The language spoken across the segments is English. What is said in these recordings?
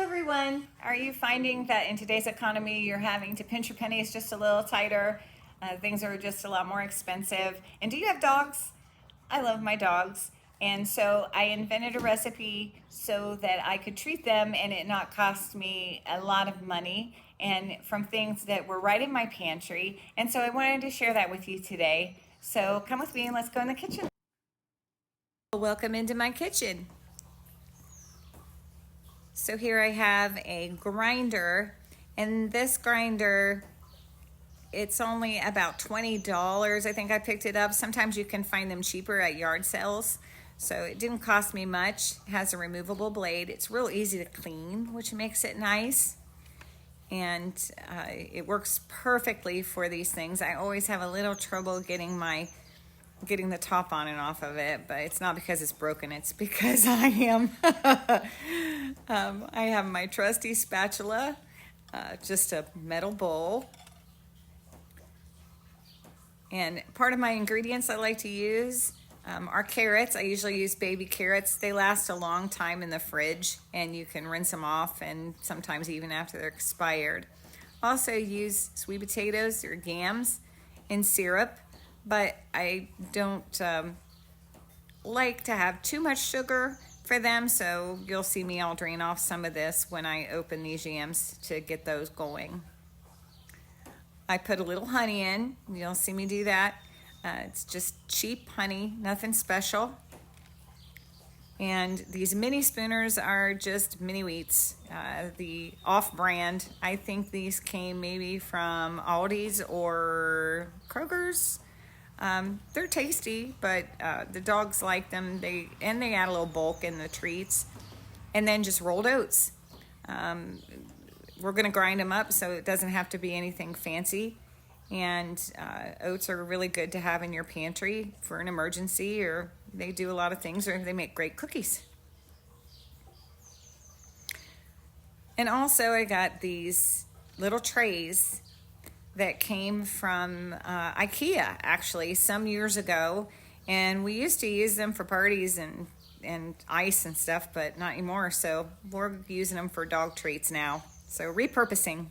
everyone. Are you finding that in today's economy you're having to pinch your pennies just a little tighter? Things are just a lot more expensive. And do you have dogs? I love my dogs. And so I invented a recipe so that I could treat them and it not cost me a lot of money, and from things that were right in my pantry. And so I wanted to share that with you today. So come with me and let's go in the kitchen. Welcome into my kitchen. So here I have a grinder, and this grinder, it's only about $20. I think I picked it up. Sometimes you can find them cheaper at yard sales. So it didn't cost me much. It has a removable blade. It's real easy to clean, which makes it nice. And it works perfectly for these things. I always have a little trouble getting the top on and off of it, but it's not because it's broken, it's because I am I have my trusty spatula, just a metal bowl, and part of my ingredients I like to use are carrots. I usually use baby carrots. They last a long time in the fridge, and you can rinse them off, and sometimes even after they're expired. Also use sweet potatoes or yams in syrup, but I don't like to have too much sugar for them, so you'll see me, I'll drain off some of this when I open these yams to get those going. I put a little honey in. You'll see me do that. It's just cheap honey, nothing special. And these mini spooners are just mini wheats, the off-brand. I think these came maybe from Aldi's or Kroger's. They're tasty, but the dogs like them. They add a little bulk in the treats. And then just rolled oats. We're going to grind them up so it doesn't have to be anything fancy. And oats are really good to have in your pantry for an emergency, or they do a lot of things, or they make great cookies. And also I got these little trays that came from IKEA actually some years ago, and we used to use them for parties and ice and stuff, but not anymore. So we're using them for dog treats now. So repurposing.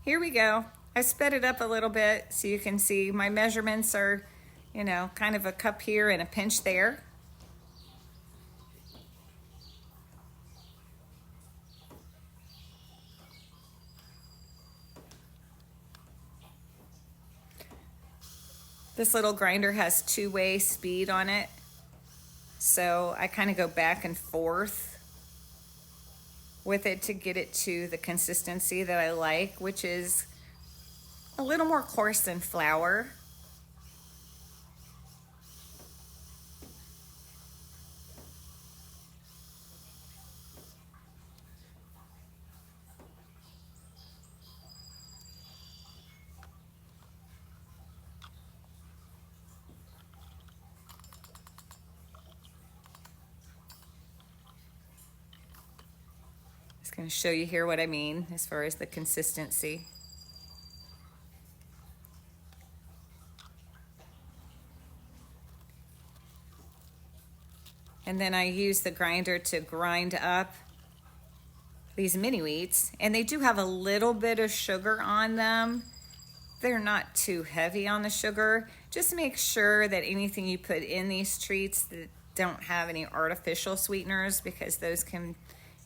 Here we go. I sped it up a little bit so you can see my measurements are, kind of a cup here and a pinch there. This little grinder has two-way speed on it, so I kind of go back and forth with it to get it to the consistency that I like, which is a little more coarse than flour. Just going to show you here what I mean as far as the consistency. And then I use the grinder to grind up these mini wheats, and they do have a little bit of sugar on them. They're not too heavy on the sugar. Just make sure that anything you put in these treats that don't have any artificial sweeteners, because those can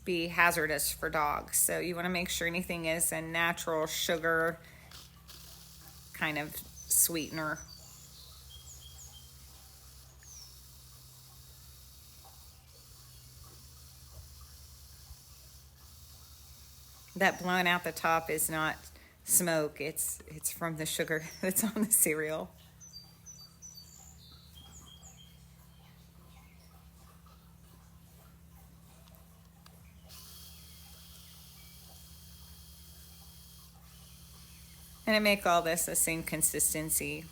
be hazardous for dogs. So you want to make sure anything is a natural sugar kind of sweetener. That blown out the top is not smoke, it's from the sugar that's on the cereal. And I make all this the same consistency.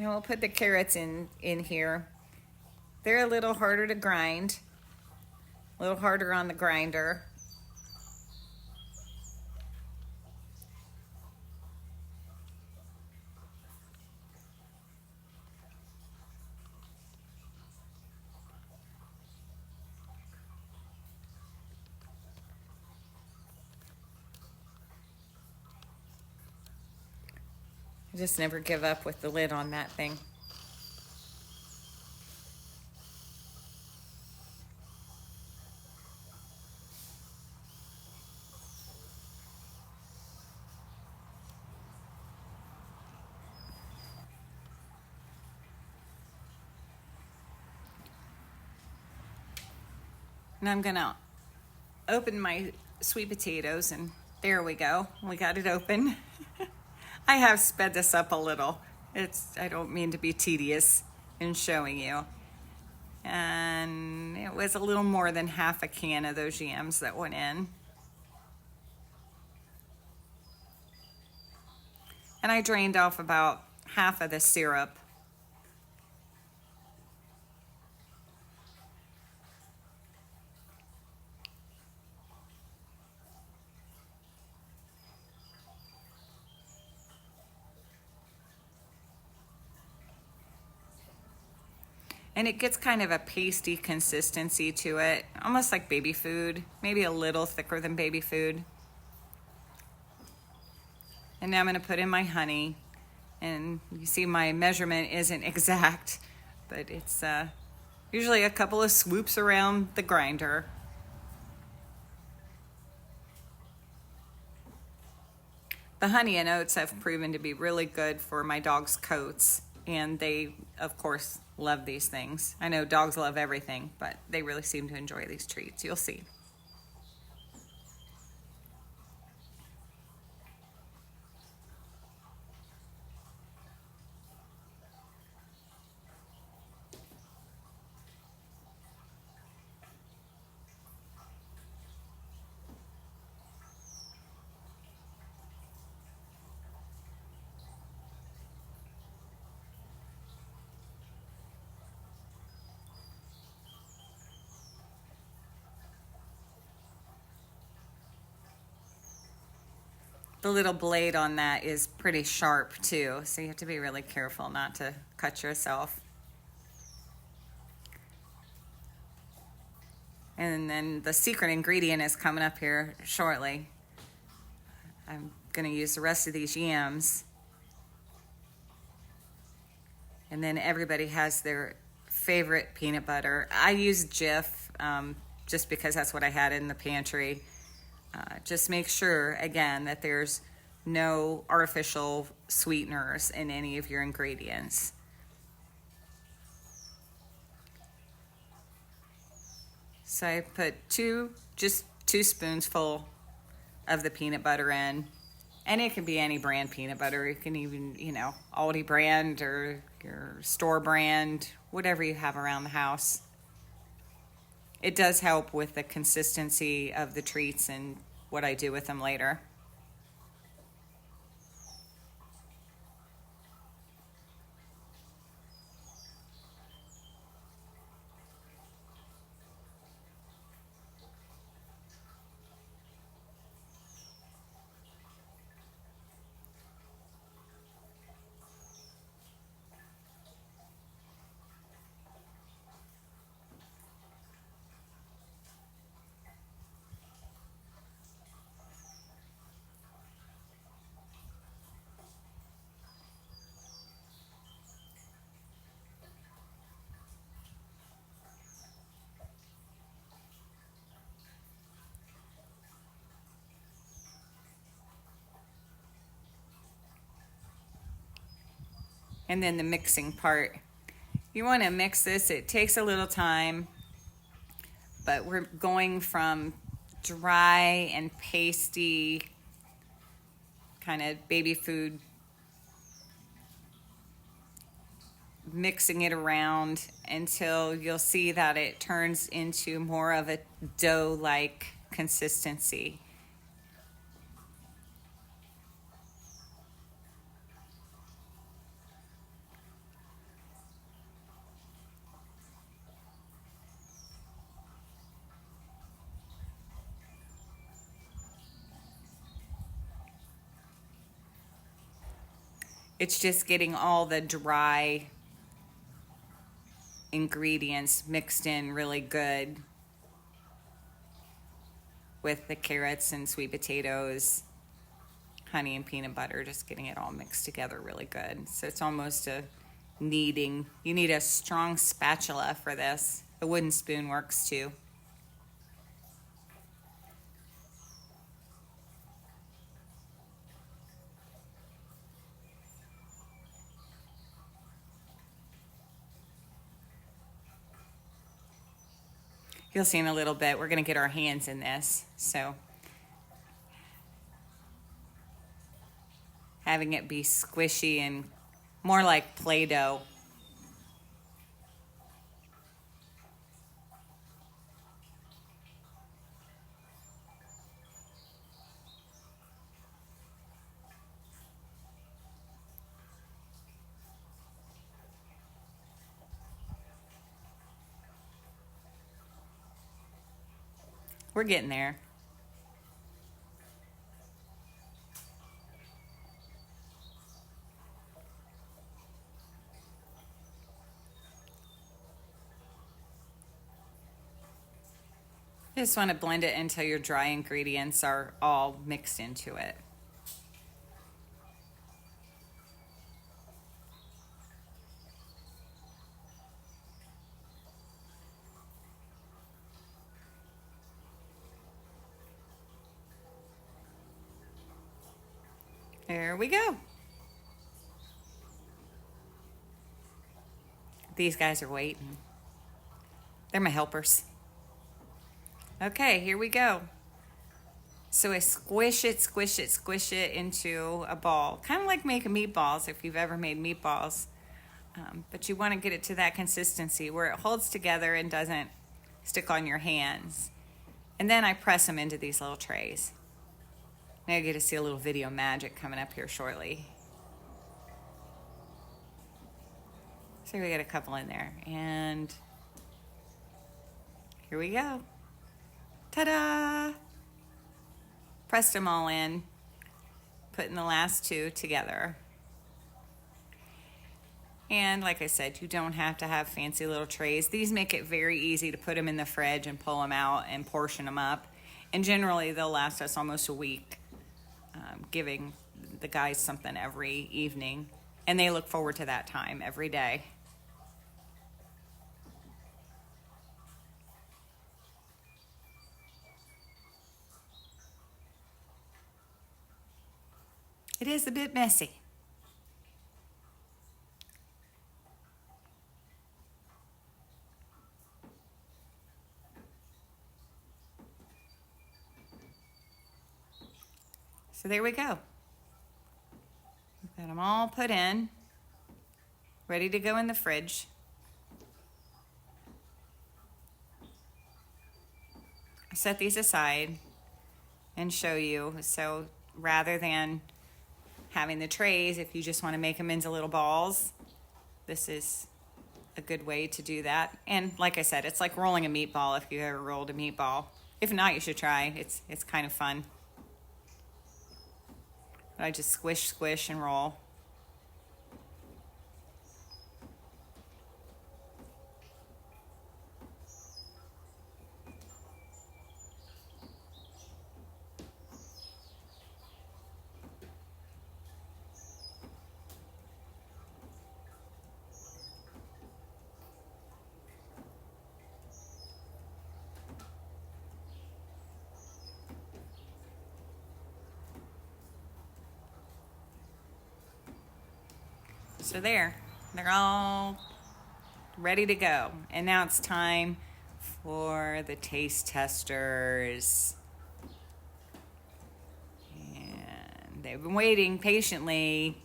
And we'll put the carrots in here. They're a little harder to grind, a little harder on the grinder. I just never give up with the lid on that thing. And I'm gonna open my sweet potatoes, and there we go. We got it open. I have sped this up a little. I don't mean to be tedious in showing you. And it was a little more than half a can of those yams that went in. And I drained off about half of the syrup. And it gets kind of a pasty consistency to it, almost like baby food, maybe a little thicker than baby food. And now I'm gonna put in my honey. And you see my measurement isn't exact, but it's usually a couple of swoops around the grinder. The honey and oats have proven to be really good for my dog's coats, and they, of course, love these things. I know dogs love everything, but they really seem to enjoy these treats. You'll see. The little blade on that is pretty sharp too, so you have to be really careful not to cut yourself. And then the secret ingredient is coming up here shortly. I'm gonna use the rest of these yams. And then everybody has their favorite peanut butter. I use Jif just because that's what I had in the pantry. Just make sure, again, that there's no artificial sweeteners in any of your ingredients. So I put just two spoonsful of the peanut butter in. And it can be any brand peanut butter. It can even, Aldi brand or your store brand, whatever you have around the house. It does help with the consistency of the treats and what I do with them later. And then the mixing part. You want to mix this. It takes a little time, but we're going from dry and pasty kind of baby food, mixing it around until you'll see that it turns into more of a dough-like consistency. It's just getting all the dry ingredients mixed in really good with the carrots and sweet potatoes, honey and peanut butter, just getting it all mixed together really good. So it's almost a kneading. You need a strong spatula for this. A wooden spoon works too. You'll see in a little bit, we're going to get our hands in this. So having it be squishy and more like Play-Doh. We're getting there. You just want to blend it until your dry ingredients are all mixed into it. There we go. These guys are waiting. They're my helpers. Okay, here we go. So I squish it into a ball. Kind of like making meatballs if you've ever made meatballs. But you want to get it to that consistency where it holds together and doesn't stick on your hands. And then I press them into these little trays. Now you get to see a little video magic coming up here shortly. So we got a couple in there. And here we go. Ta-da! Pressed them all in, putting the last two together. And like I said, you don't have to have fancy little trays. These make it very easy to put them in the fridge and pull them out and portion them up. And generally they'll last us almost a week, giving the guys something every evening. And they look forward to that time every day. It is a bit messy. So there we go. We've got them all put in, ready to go in the fridge. I set these aside and show you. So rather than having the trays, if you just want to make them into little balls, this is a good way to do that. And like I said, it's like rolling a meatball if you ever rolled a meatball. If not, you should try. It's kind of fun. But I just squish and roll. So they're all ready to go. And now it's time for the taste testers. And they've been waiting patiently.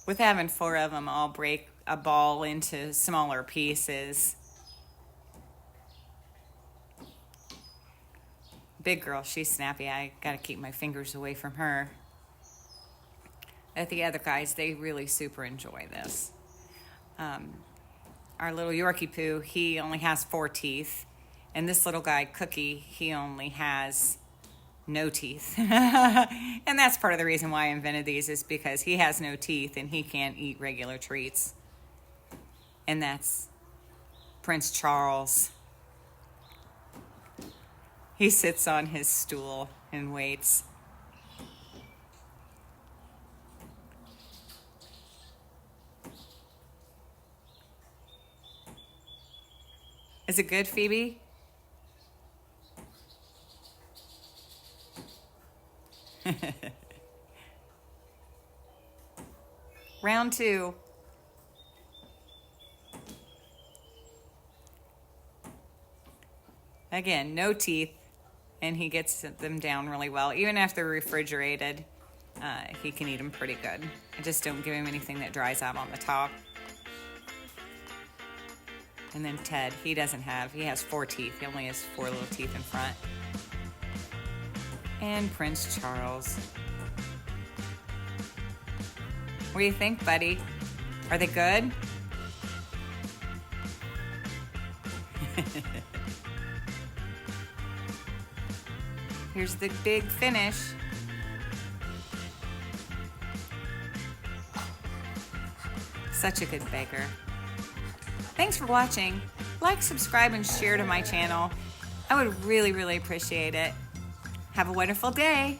With having 4 of them, I'll break a ball into smaller pieces. Big girl, she's snappy. I gotta keep my fingers away from her. At the other guys, they really super enjoy this. our little Yorkie poo, he only has 4 teeth. And this little guy, Cookie, he only has no teeth. And that's part of the reason why I invented these, is because he has no teeth and he can't eat regular treats. And that's Prince Charles. He sits on his stool and waits. Is it good, Phoebe? Round 2. Again, no teeth, and he gets them down really well. Even after refrigerated, he can eat them pretty good. I just don't give him anything that dries out on the top. And then Ted, he has 4 teeth. He only has 4 little teeth in front. And Prince Charles. What do you think, buddy? Are they good? Here's the big finish. Such a good beggar. Thanks for watching. Like, subscribe, and share to my channel. I would really, really appreciate it. Have a wonderful day.